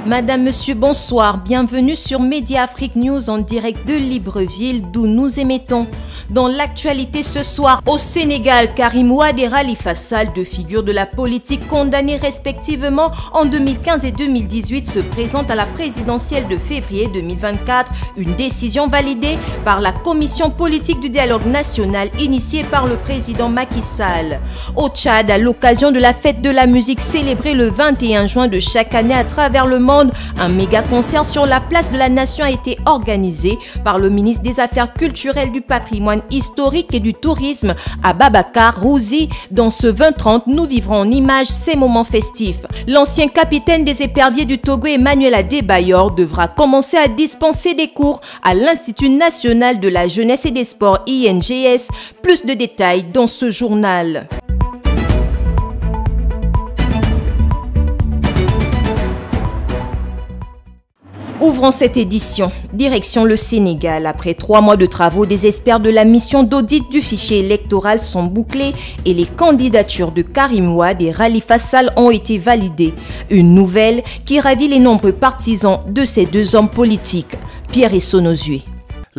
Madame, Monsieur, bonsoir. Bienvenue sur Média Afrique News en direct de Libreville, d'où nous émettons. Dans l'actualité ce soir, au Sénégal, Karim Wade et Khalifa Sall, deux figures de la politique condamnées respectivement en 2015 et 2018, se présentent à la présidentielle de février 2024. Une décision validée par la Commission politique du dialogue national initiée par le président Macky Sall. Au Tchad, à l'occasion de la fête de la musique célébrée le 21 juin de chaque année à travers le monde, un méga concert sur la place de la Nation a été organisé par le ministre des Affaires culturelles, du patrimoine historique et du tourisme, Ababacar Rouzi. Dans ce 2030, nous vivrons en images ces moments festifs. L'ancien capitaine des éperviers du Togo, Emmanuel Adebayor, devra commencer à dispenser des cours à l'Institut national de la jeunesse et des sports INGS. Plus de détails dans ce journal. Ouvrons cette édition. Direction le Sénégal. Après 3 mois de travaux, des experts de la mission d'audit du fichier électoral sont bouclés et les candidatures de Karim Wade et Khalifa Sall ont été validées. Une nouvelle qui ravit les nombreux partisans de ces deux hommes politiques. Pierre Essonozué.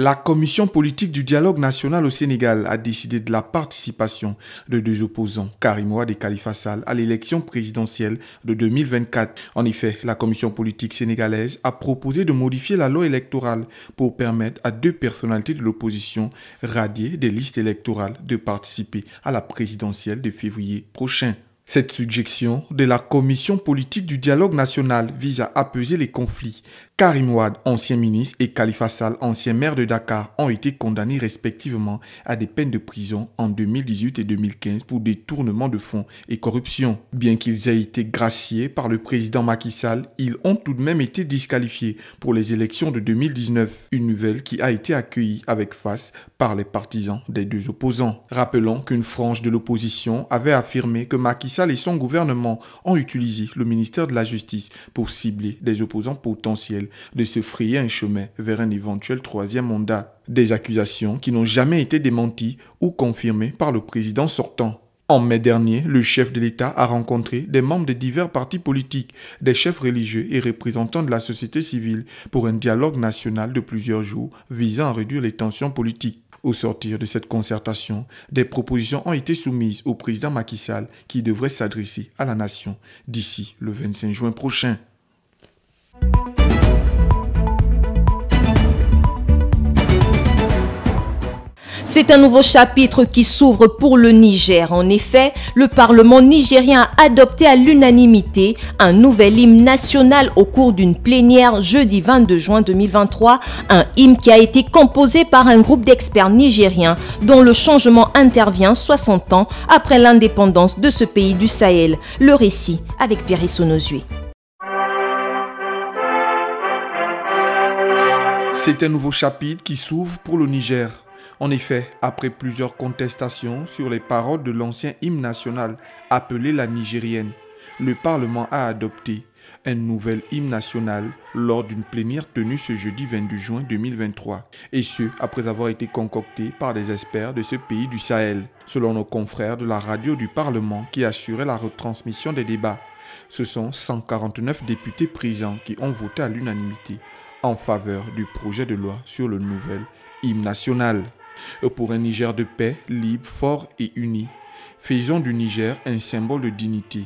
La commission politique du dialogue national au Sénégal a décidé de la participation de deux opposants, Karim Wade et Khalifa Sall, à l'élection présidentielle de 2024. En effet, la commission politique sénégalaise a proposé de modifier la loi électorale pour permettre à deux personnalités de l'opposition radiées des listes électorales de participer à la présidentielle de février prochain. Cette suggestion de la commission politique du dialogue national vise à apaiser les conflits. Karim Wade, ancien ministre, et Khalifa Sall, ancien maire de Dakar, ont été condamnés respectivement à des peines de prison en 2018 et 2015 pour détournement de fonds et corruption. Bien qu'ils aient été graciés par le président Macky Sall, ils ont tout de même été disqualifiés pour les élections de 2019. Une nouvelle qui a été accueillie avec face par les partisans des deux opposants. Rappelons qu'une frange de l'opposition avait affirmé que Macky Sall et son gouvernement ont utilisé le ministère de la Justice pour cibler des opposants potentiels de se frayer un chemin vers un éventuel troisième mandat. Des accusations qui n'ont jamais été démenties ou confirmées par le président sortant. En mai dernier, le chef de l'État a rencontré des membres de divers partis politiques, des chefs religieux et représentants de la société civile pour un dialogue national de plusieurs jours visant à réduire les tensions politiques. Au sortir de cette concertation, des propositions ont été soumises au président Macky Sall qui devrait s'adresser à la nation d'ici le 25 juin prochain. C'est un nouveau chapitre qui s'ouvre pour le Niger. En effet, le Parlement nigérien a adopté à l'unanimité un nouvel hymne national au cours d'une plénière jeudi 22 juin 2023. Un hymne qui a été composé par un groupe d'experts nigériens dont le changement intervient 60 ans après l'indépendance de ce pays du Sahel. Le récit avec Pierre Essonozué. C'est un nouveau chapitre qui s'ouvre pour le Niger. En effet, après plusieurs contestations sur les paroles de l'ancien hymne national appelé la Nigérienne, le Parlement a adopté un nouvel hymne national lors d'une plénière tenue ce jeudi 22 juin 2023. Et ce, après avoir été concocté par des experts de ce pays du Sahel. Selon nos confrères de la radio du Parlement qui assurait la retransmission des débats, ce sont 149 députés présents qui ont voté à l'unanimité en faveur du projet de loi sur le nouvel hymne national. Pour un Niger de paix, libre, fort et uni, faisons du Niger un symbole de dignité.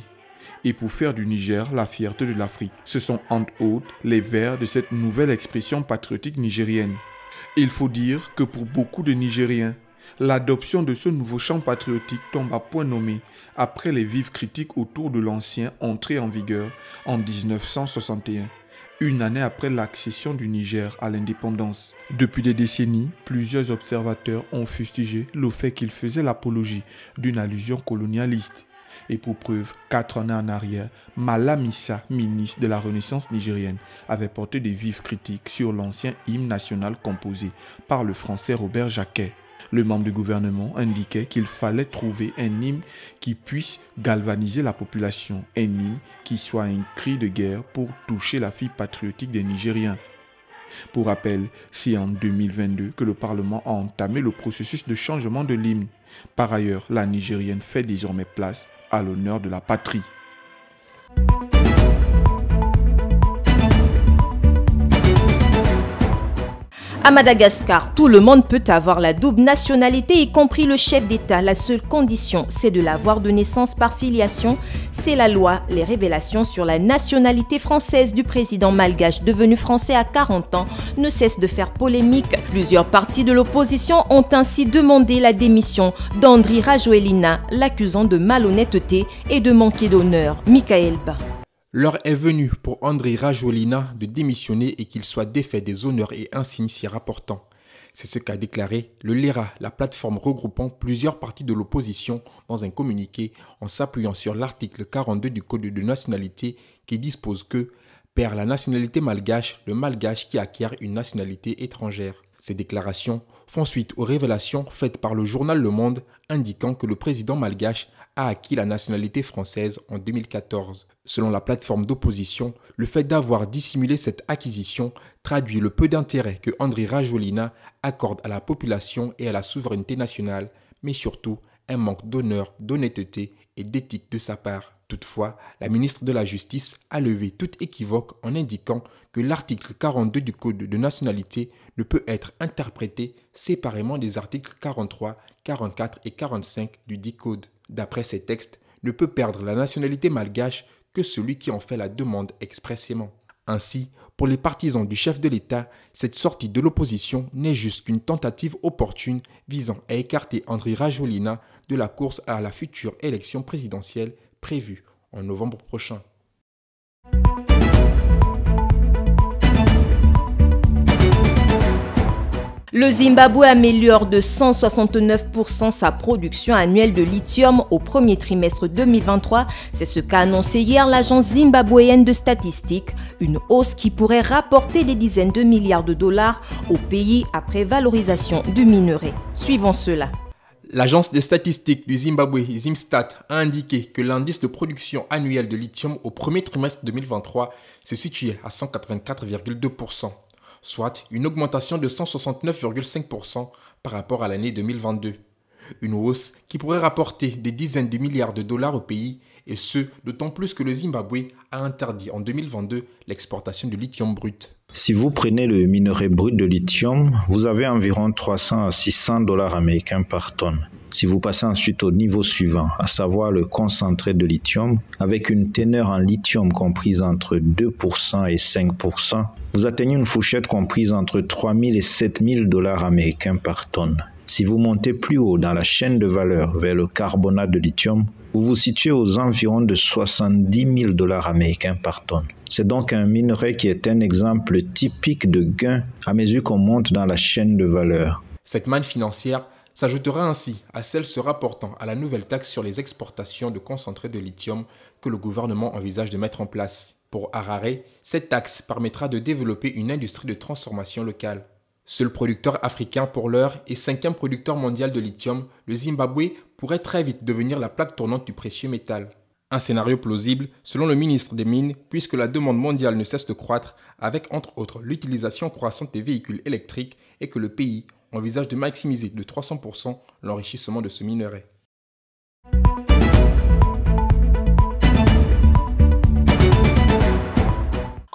Et pour faire du Niger la fierté de l'Afrique, ce sont entre autres les vers de cette nouvelle expression patriotique nigérienne. Il faut dire que pour beaucoup de Nigériens, l'adoption de ce nouveau chant patriotique tombe à point nommé après les vives critiques autour de l'ancien entré en vigueur en 1961. Une année après l'accession du Niger à l'indépendance. Depuis des décennies, plusieurs observateurs ont fustigé le fait qu'il faisait l'apologie d'une allusion colonialiste. Et pour preuve, 4 années en arrière, Malam Issa, ministre de la Renaissance nigérienne, avait porté des vives critiques sur l'ancien hymne national composé par le français Robert Jacquet. Le membre du gouvernement indiquait qu'il fallait trouver un hymne qui puisse galvaniser la population, un hymne qui soit un cri de guerre pour toucher la fibre patriotique des Nigériens. Pour rappel, c'est en 2022 que le Parlement a entamé le processus de changement de l'hymne. Par ailleurs, la Nigérienne fait désormais place à l'honneur de la patrie. À Madagascar, tout le monde peut avoir la double nationalité, y compris le chef d'État. La seule condition, c'est de l'avoir de naissance par filiation. C'est la loi. Les révélations sur la nationalité française du président malgache devenu français à 40 ans ne cessent de faire polémique. Plusieurs partis de l'opposition ont ainsi demandé la démission d'Andry Rajoelina, l'accusant de malhonnêteté et de manquer d'honneur. Michael Ba. L'heure est venue pour Andry Rajoelina de démissionner et qu'il soit défait des honneurs et insignes s'y rapportant. C'est ce qu'a déclaré le LERA, la plateforme regroupant plusieurs partis de l'opposition, dans un communiqué en s'appuyant sur l'article 42 du Code de nationalité qui dispose que « perd la nationalité malgache le malgache qui acquiert une nationalité étrangère ». Ces déclarations font suite aux révélations faites par le journal Le Monde indiquant que le président malgache a acquis la nationalité française en 2014. Selon la plateforme d'opposition, le fait d'avoir dissimulé cette acquisition traduit le peu d'intérêt que Andry Rajoelina accorde à la population et à la souveraineté nationale, mais surtout un manque d'honneur, d'honnêteté et d'éthique de sa part. Toutefois, la ministre de la Justice a levé toute équivoque en indiquant que l'article 42 du Code de nationalité ne peut être interprété séparément des articles 43, 44 et 45 du dit Code. D'après ces textes, ne peut perdre la nationalité malgache que celui qui en fait la demande expressément. Ainsi, pour les partisans du chef de l'État, cette sortie de l'opposition n'est juste qu'une tentative opportune visant à écarter Andry Rajoelina de la course à la future élection présidentielle prévue en novembre prochain. Le Zimbabwe améliore de 169% sa production annuelle de lithium au premier trimestre 2023. C'est ce qu'a annoncé hier l'agence zimbabwéenne de statistiques, une hausse qui pourrait rapporter des dizaines de milliards de dollars au pays après valorisation du minerai. Suivons cela. L'agence des statistiques du Zimbabwe, Zimstat, a indiqué que l'indice de production annuel de lithium au premier trimestre 2023 se situait à 184,2%. soit une augmentation de 169,5% par rapport à l'année 2022. Une hausse qui pourrait rapporter des dizaines de milliards de dollars au pays, et ce, d'autant plus que le Zimbabwe a interdit en 2022 l'exportation de lithium brut. Si vous prenez le minerai brut de lithium, vous avez environ 300 à 600 dollars américains par tonne. Si vous passez ensuite au niveau suivant, à savoir le concentré de lithium, avec une teneur en lithium comprise entre 2% et 5%, vous atteignez une fourchette comprise entre 3 000 et 7 000 dollars américains par tonne. Si vous montez plus haut dans la chaîne de valeur vers le carbonate de lithium, vous vous situez aux environs de 70 000 dollars américains par tonne. C'est donc un minerai qui est un exemple typique de gain à mesure qu'on monte dans la chaîne de valeur. Cette manne financière s'ajoutera ainsi à celle se rapportant à la nouvelle taxe sur les exportations de concentré de lithium que le gouvernement envisage de mettre en place. Pour Harare, cette taxe permettra de développer une industrie de transformation locale. Seul producteur africain pour l'heure et 5e producteur mondial de lithium, le Zimbabwe pourrait très vite devenir la plaque tournante du précieux métal. Un scénario plausible selon le ministre des Mines puisque la demande mondiale ne cesse de croître avec entre autres l'utilisation croissante des véhicules électriques et que le pays envisage de maximiser de 300% l'enrichissement de ce minerai.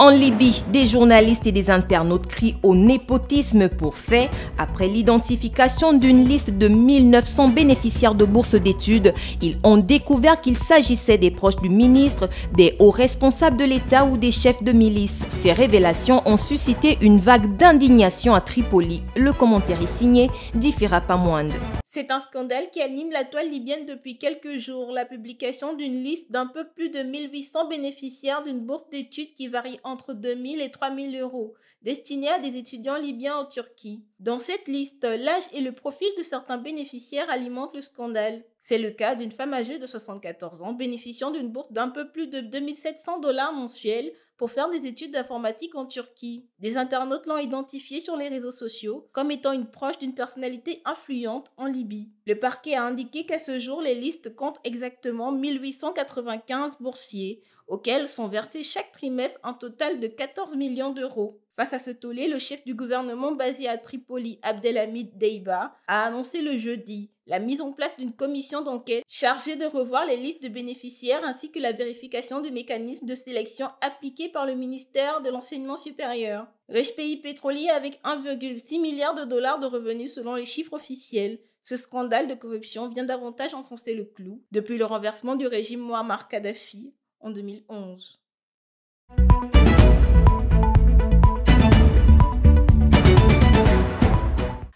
En Libye, des journalistes et des internautes crient au népotisme pour fait. Après l'identification d'une liste de 1900 bénéficiaires de bourses d'études, ils ont découvert qu'il s'agissait des proches du ministre, des hauts responsables de l'État ou des chefs de milice. Ces révélations ont suscité une vague d'indignation à Tripoli. Le commentaire est signé d'Ifira Pamouande. C'est un scandale qui anime la toile libyenne depuis quelques jours. La publication d'une liste d'un peu plus de 1800 bénéficiaires d'une bourse d'études qui varie entre 2000 et 3000 euros, destinée à des étudiants libyens en Turquie. Dans cette liste, l'âge et le profil de certains bénéficiaires alimentent le scandale. C'est le cas d'une femme âgée de 74 ans bénéficiant d'une bourse d'un peu plus de 2700 dollars mensuels pour faire des études d'informatique en Turquie. Des internautes l'ont identifiée sur les réseaux sociaux comme étant une proche d'une personnalité influente en Libye. Le parquet a indiqué qu'à ce jour, les listes comptent exactement 1895 boursiers, auxquels sont versés chaque trimestre un total de 14 millions d'euros. Face à ce tollé, le chef du gouvernement basé à Tripoli, Abdelhamid Deiba, a annoncé le jeudi la mise en place d'une commission d'enquête chargée de revoir les listes de bénéficiaires ainsi que la vérification du mécanisme de sélection appliqué par le ministère de l'Enseignement supérieur. Riche pays pétrolier avec 1,6 milliard de dollars de revenus selon les chiffres officiels. Ce scandale de corruption vient davantage enfoncer le clou depuis le renversement du régime Muammar Kadhafi en 2011.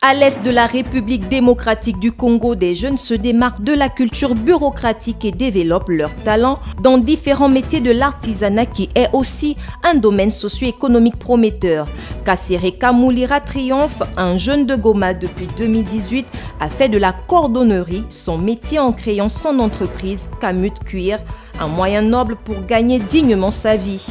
À l'est de la République démocratique du Congo, des jeunes se démarquent de la culture bureaucratique et développent leur talent dans différents métiers de l'artisanat qui est aussi un domaine socio-économique prometteur. Kassere Kamoulira Triomphe, un jeune de Goma depuis 2018, a fait de la cordonnerie son métier en créant son entreprise Kamut Cuir, un moyen noble pour gagner dignement sa vie.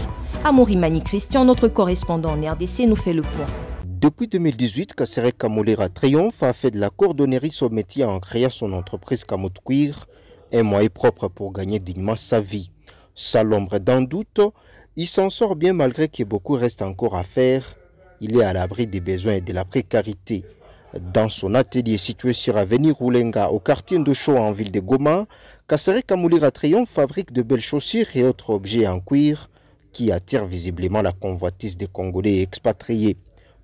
Amourimani Christian, notre correspondant en RDC, nous fait le point. Depuis 2018, Kassere Kamoulira Triomphe a fait de la cordonnerie son métier en créant son entreprise Kamut Cuir, un moyen propre pour gagner dignement sa vie. Sans l'ombre d'un doute, il s'en sort bien malgré que beaucoup reste encore à faire. Il est à l'abri des besoins et de la précarité. Dans son atelier situé sur Avenue Roulenga, au quartier Ndosho en ville de Goma, Kassere Kamoulira Triomphe fabrique de belles chaussures et autres objets en cuir qui attirent visiblement la convoitise des Congolais expatriés.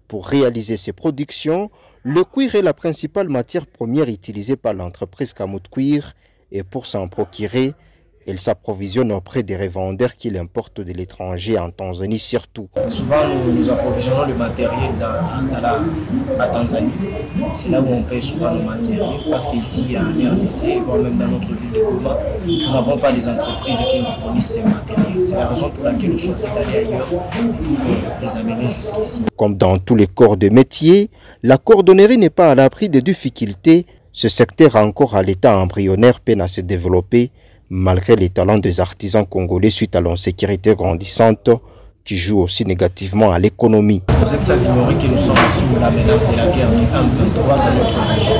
Pour réaliser ces productions, le cuir est la principale matière première utilisée par l'entreprise Kamut Cuir et pour s'en procurer, elle s'approvisionne auprès des revendeurs qui l'importent de l'étranger, en Tanzanie surtout. Souvent, nous approvisionnons le matériel dans la Tanzanie. C'est là où on paye souvent nos matériels parce qu'ici, en RDC, voire même dans notre ville de Goma, nous n'avons pas des entreprises qui nous fournissent ces matériels. C'est la raison pour laquelle on choisit d'aller ailleurs pour les amener jusqu'ici. Comme dans tous les corps de métier, la cordonnerie n'est pas à l'abri de difficultés. Ce secteur encore à l'état embryonnaire peine à se développer, malgré les talents des artisans congolais suite à l'insécurité grandissante qui joue aussi négativement à l'économie. Vous êtes sans ignorer que nous sommes sous la menace de la guerre du M23 dans notre région.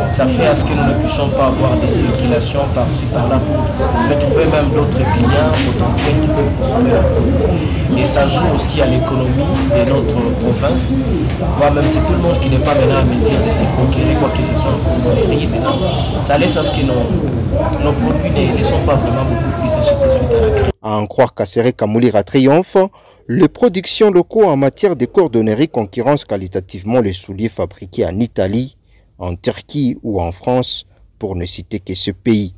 Ça fait à ce que nous ne puissions pas avoir des circulations par-ci par-là pour retrouver même d'autres clients potentiels qui peuvent consommer le produit. Et ça joue aussi à l'économie de notre province, voire même c'est tout le monde qui n'est pas maintenant à mesure de se procurer quoi que ce soit en cordonnerie. Maintenant, ça laisse à ce que nos produits ne sont pas vraiment beaucoup plus achetés suite à la crise. À en croire Kassere Kamoulira Triomphe, les productions locaux en matière de cordonnerie concurrencent qualitativement les souliers fabriqués en Italie, en Turquie ou en France, pour ne citer que ce pays.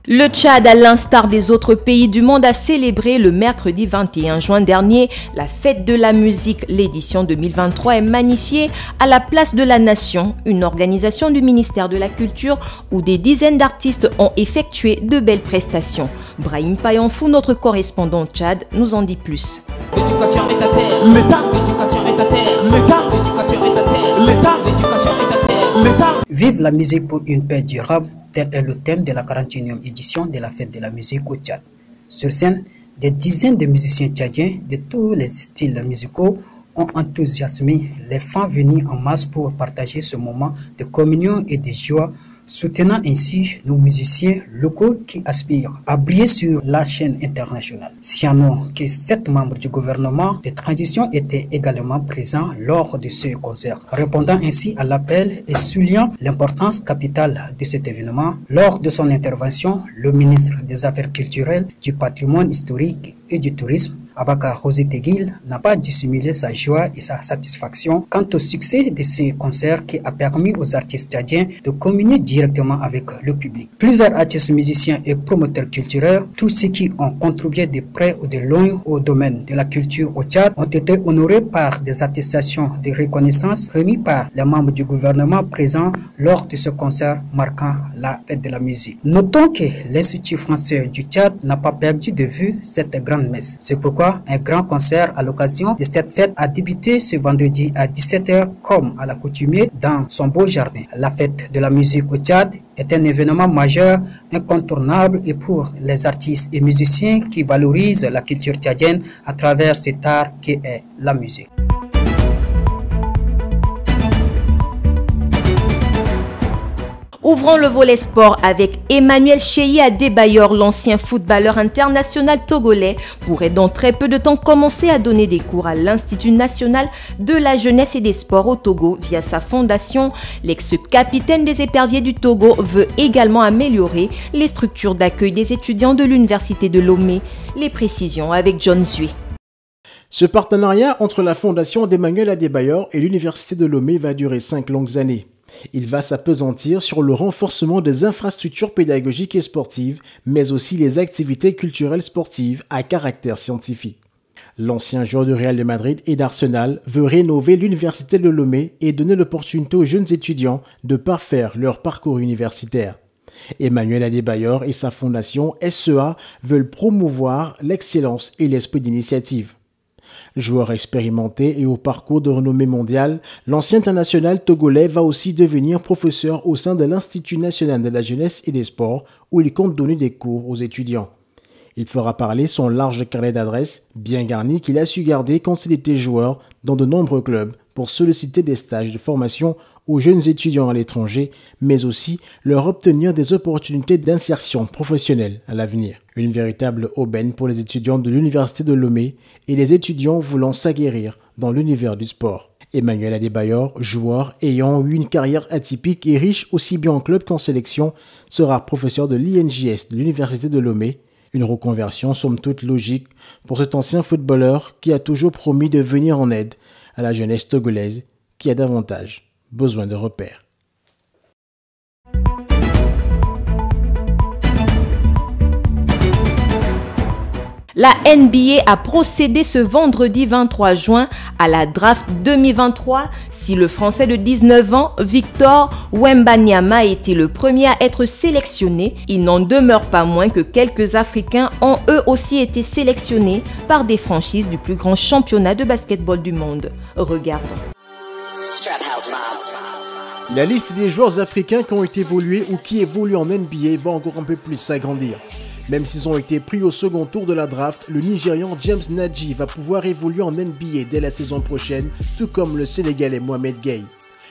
Le Tchad, à l'instar des autres pays du monde, a célébré le mercredi 21 juin dernier la fête de la musique. L'édition 2023 est magnifiée à la Place de la Nation, une organisation du ministère de la Culture où des dizaines d'artistes ont effectué de belles prestations. Brahim Payonfou, notre correspondant au Tchad, nous en dit plus. L'éducation est à terre, l'État, l'éducation est à terre, l'État, l'éducation est à terre, l'État, l'éducation est à terre, l'État. Vive la musique pour une paix durable, tel est le thème de la 41e édition de la fête de la musique au Tchad. Sur scène, des dizaines de musiciens tchadiens de tous les styles musicaux ont enthousiasmé les fans venus en masse pour partager ce moment de communion et de joie, soutenant ainsi nos musiciens locaux qui aspirent à briller sur la chaîne internationale. Signalons que 7 membres du gouvernement de transition étaient également présents lors de ce concert, répondant ainsi à l'appel et soulignant l'importance capitale de cet événement. Lors de son intervention, le ministre des Affaires culturelles, du patrimoine historique et du tourisme, Abaka Rosé-Teguil, n'a pas dissimulé sa joie et sa satisfaction quant au succès de ce concert qui a permis aux artistes tchadiens de communier directement avec le public. Plusieurs artistes musiciens et promoteurs culturels, tous ceux qui ont contribué de près ou de loin au domaine de la culture au Tchad, ont été honorés par des attestations de reconnaissance remises par les membres du gouvernement présents lors de ce concert marquant la fête de la musique. Notons que l'Institut français du Tchad n'a pas perdu de vue cette grande messe. C'est pourquoi un grand concert à l'occasion de cette fête a débuté ce vendredi à 17 h comme à l'accoutumée dans son beau jardin. La fête de la musique au Tchad est un événement majeur, incontournable et pour les artistes et musiciens qui valorisent la culture tchadienne à travers cet art qui est la musique. Ouvrons le volet sport avec Emmanuel Cheyi Adebayor, l'ancien footballeur international togolais, pourrait dans très peu de temps commencer à donner des cours à l'Institut national de la jeunesse et des sports au Togo via sa fondation. L'ex-capitaine des éperviers du Togo veut également améliorer les structures d'accueil des étudiants de l'université de Lomé. Les précisions avec John Zui. Ce partenariat entre la fondation d'Emmanuel Adebayor et l'université de Lomé va durer 5 longues années. Il va s'appesantir sur le renforcement des infrastructures pédagogiques et sportives, mais aussi les activités culturelles sportives à caractère scientifique. L'ancien joueur de Real de Madrid et d'Arsenal veut rénover l'université de Lomé et donner l'opportunité aux jeunes étudiants de parfaire leur parcours universitaire. Emmanuel Adebayor et sa fondation SEA veulent promouvoir l'excellence et l'esprit d'initiative. Joueur expérimenté et au parcours de renommée mondiale, l'ancien international togolais va aussi devenir professeur au sein de l'Institut national de la jeunesse et des sports où il compte donner des cours aux étudiants. Il fera parler son large carnet d'adresses, bien garni qu'il a su garder quand il était joueur dans de nombreux clubs pour solliciter des stages de formation aux jeunes étudiants à l'étranger, mais aussi leur obtenir des opportunités d'insertion professionnelle à l'avenir. Une véritable aubaine pour les étudiants de l'université de Lomé et les étudiants voulant s'aguerrir dans l'univers du sport. Emmanuel Adebayor, joueur ayant eu une carrière atypique et riche aussi bien en club qu'en sélection, sera professeur de l'INJS de l'université de Lomé. Une reconversion somme toute logique pour cet ancien footballeur qui a toujours promis de venir en aide à la jeunesse togolaise qui a davantage besoin de repères. La NBA a procédé ce vendredi 23 juin à la draft 2023. Si le Français de 19 ans, Victor Wembanyama, a été le premier à être sélectionné, il n'en demeure pas moins que quelques Africains ont eux aussi été sélectionnés par des franchises du plus grand championnat de basketball du monde. Regardons. La liste des joueurs africains qui ont évolué ou qui évoluent en NBA va encore un peu plus s'agrandir. Même s'ils ont été pris au second tour de la draft, le Nigérian James Nadji va pouvoir évoluer en NBA dès la saison prochaine, tout comme le Sénégalais Mohamed Gueye.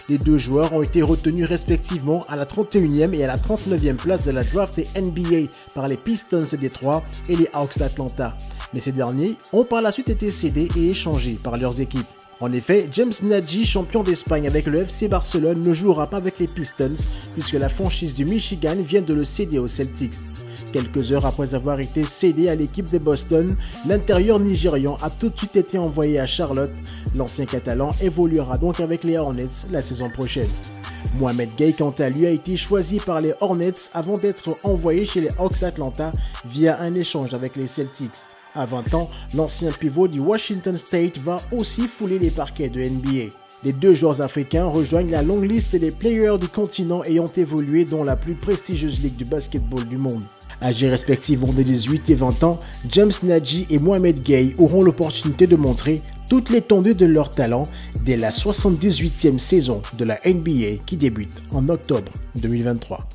Les deux joueurs ont été retenus respectivement à la 31e et à la 39e place de la draft des NBA par les Pistons de Détroit et les Hawks d'Atlanta. Mais ces derniers ont par la suite été cédés et échangés par leurs équipes. En effet, James Nadji, champion d'Espagne avec le FC Barcelone, ne jouera pas avec les Pistons puisque la franchise du Michigan vient de le céder aux Celtics. Quelques heures après avoir été cédé à l'équipe de Boston, l'intérieur nigérian a tout de suite été envoyé à Charlotte. L'ancien catalan évoluera donc avec les Hornets la saison prochaine. Mohamed Gueye, quant à lui, a été choisi par les Hornets avant d'être envoyé chez les Hawks d'Atlanta via un échange avec les Celtics. À 20 ans, l'ancien pivot du Washington State va aussi fouler les parquets de NBA. Les deux joueurs africains rejoignent la longue liste des players du continent ayant évolué dans la plus prestigieuse ligue du basketball du monde. Âgés respectivement de 18 et 20 ans, James Nadji et Mohamed Gueye auront l'opportunité de montrer toute l'étendue de leur talent dès la 78e saison de la NBA qui débute en octobre 2023.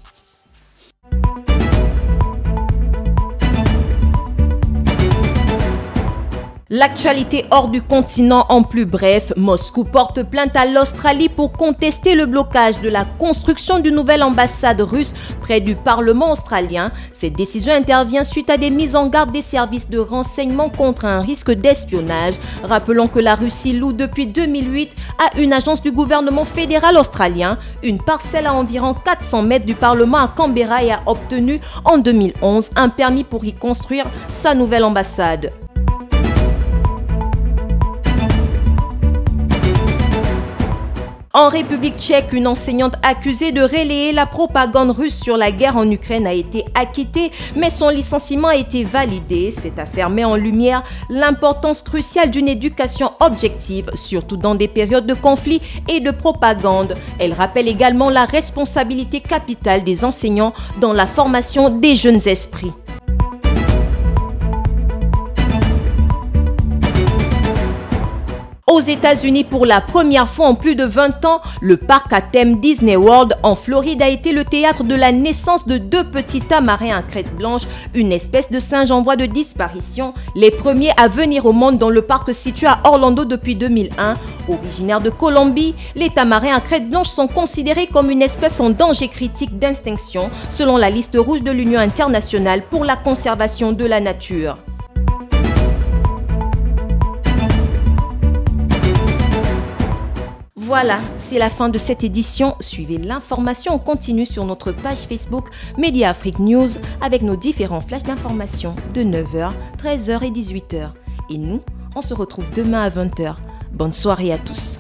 L'actualité hors du continent en plus bref, Moscou porte plainte à l'Australie pour contester le blocage de la construction d'une nouvelle ambassade russe près du Parlement australien. Cette décision intervient suite à des mises en garde des services de renseignement contre un risque d'espionnage. Rappelons que la Russie loue depuis 2008 à une agence du gouvernement fédéral australien une parcelle à environ 400 mètres du Parlement à Canberra et a obtenu en 2011 un permis pour y construire sa nouvelle ambassade. En République tchèque, une enseignante accusée de relayer la propagande russe sur la guerre en Ukraine a été acquittée, mais son licenciement a été validé. Cette affaire met en lumière l'importance cruciale d'une éducation objective, surtout dans des périodes de conflit et de propagande. Elle rappelle également la responsabilité capitale des enseignants dans la formation des jeunes esprits. Aux Aux États-Unis, pour la première fois en plus de 20 ans, le parc à thème Disney World en Floride a été le théâtre de la naissance de 2 petits tamarins à crête blanche, une espèce de singe en voie de disparition, les premiers à venir au monde dans le parc situé à Orlando depuis 2001. Originaires de Colombie, les tamarins à crête blanche sont considérés comme une espèce en danger critique d'extinction selon la liste rouge de l'Union internationale pour la conservation de la nature. Voilà, c'est la fin de cette édition. Suivez l'information en continu sur notre page Facebook Média Afrique News avec nos différents flashs d'information de 9h, 13h et 18h. Et nous, on se retrouve demain à 20h. Bonne soirée à tous.